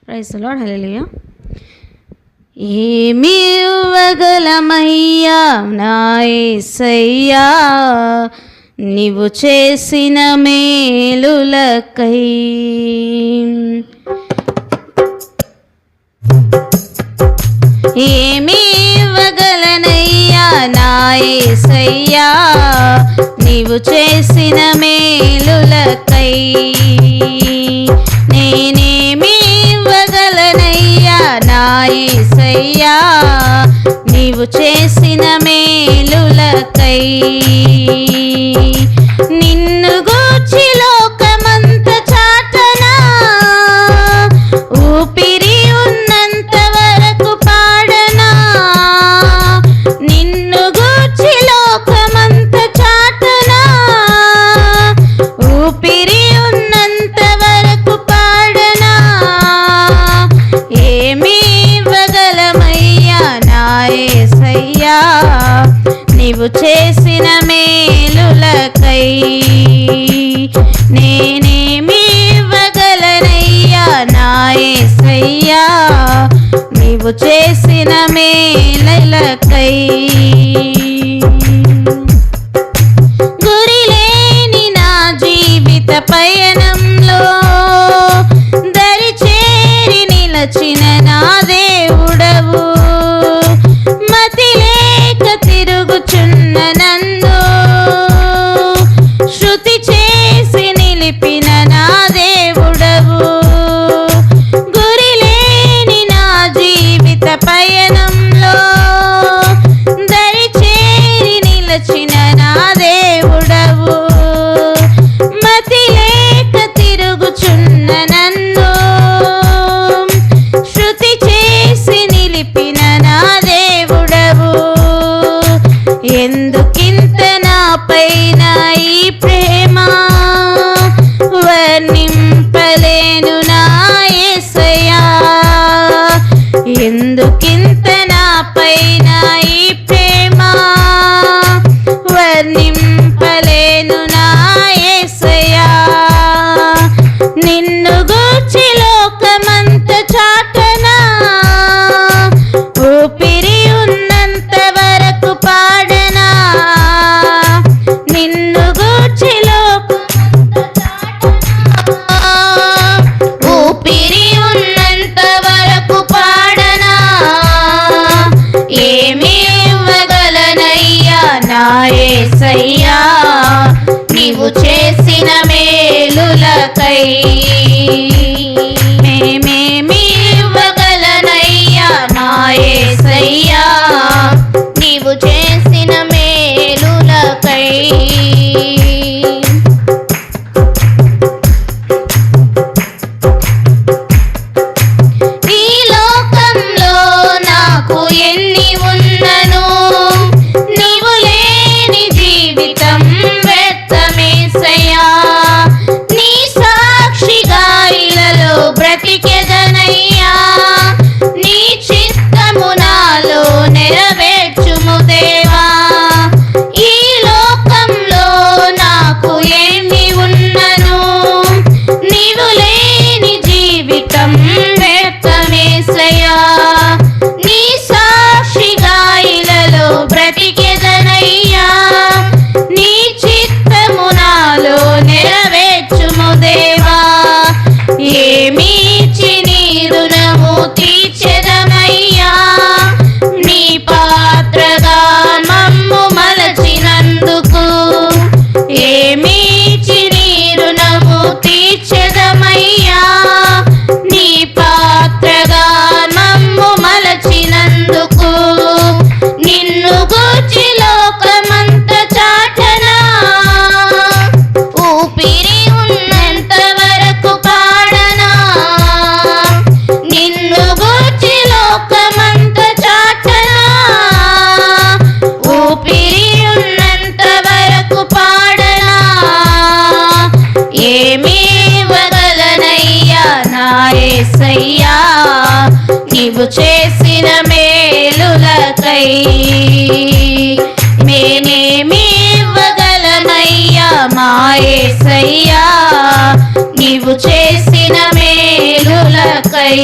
Praise the lord. హల్లెలూయా. ఏమి ఇవ్వగలమయ్యా నా యేసయ్యా నీవు చేసిన మేలులకై. ఏమి ఇవ్వగలనయ్యా నా యేసయ్యా నీవు చేసిన మేలులకై. నేనేమి ఇవ్వగలనయ్యా నా యేసయ్యా నీవు చేసిన మేలులకై. నిన్ను గూర్చి లోకమంత చాటనా, ఊపిరి ఉన్నంత వరకు పాడనా. నిన్ను గూర్చి లోకమంత చాటనా, ఊపిరి ఉన్నంత వరకు పాడనా. ఏమి ఇవ్వగలమయ్యా నా యేసయ్యా నీవు చేసిన మేలులకై. నేనేమి ఇవ్వగలనయ్యా నా యేసయ్యా నీవు చేసిన మేలులకై. గురిలేని నా జీవిత పయనంలో దరి చేరి నిలచిన నా దేవుడవు. మతి లేక తిరుగుచున్న నన్ను శృతి చేసి నిలిపిన నా దేవుడవు. గురిలేని నా జీవిత పయనంలో దరి చేరి నిలచిన నా దేవుడవు. మతి లేక తిరుగుచున్న నన్ను శృతి చేసి నిలిపిన నా దేవుడవు. ఎందుకింత నాపైన ఈ ప్రేమ వర్ణింపలేను నా యేసయ్యా. ఎందుకింత నాపైన ఈ ప్రేమ వర్ణింపలేను నా యేసయ్యా. నిన్ను గూర్చి లోకమంత చాటనా, ఊపిరి ఉన్నంత వరకు పాడనా. నిన్ను గూర్చి లోకమంత చాటనా, ఊపిరి ఉన్నంత వరకు పాడనా. ఏమి ఇవ్వగలనయ్యా నా యేసయ్యా నీవు చేసిన మేలులకై. మేమేమి ఇవ్వగలనయ్యా నా యేసయ్యా నీవు చేసిన మేలులకై. ఈ లోకంలో నాకు ఎన్ని ఉన్నను, నీవు లేని జీవితం వ్యర్థమేసయ్యా. నీ సాక్షిగా ఇలలో బ్రతికెదనయ్యా. నీ చిత్తము నాలో నెరవేర్చుము దేవా. ఈ లోకంలో నాకు ఎన్ని ఉన్నను, నీవు లేని జీవితం వ్యర్థమేసయ్యా. నీ సాక్షిగా ఇలలో బ్రతికెదనయ్యా. నీ చిత్తము నాలో నెరవేర్చుము దేవా. ఏమిచ్చి నీ రుణము తీర్చెదమయ్యా. నీ పాత్రగా మమ్ము మలచినందుకు. ఏమిచ్చి నీ రుణము తీర్చెదమయ్యా. నీ పాత్రగా మమ్ము మలచినందుకు. నిన్ను గూర్చి లోకమంత చాటనా, ఊపిరి ఉన్నంత వరకు పాడనా. నిన్ను గూర్చి లోకమంత చాటనా, ఊపిరి ఉన్నంత వరకు పాడనా. ఏమి ఇవ్వగలనయ్యా నా యేసయ్యా నీవు చేసిన మేలులకై. మేమేమి ఇవ్వగలమయ్యా మా యేసయ్యా నీవు చేసిన మేలుల మేలులకై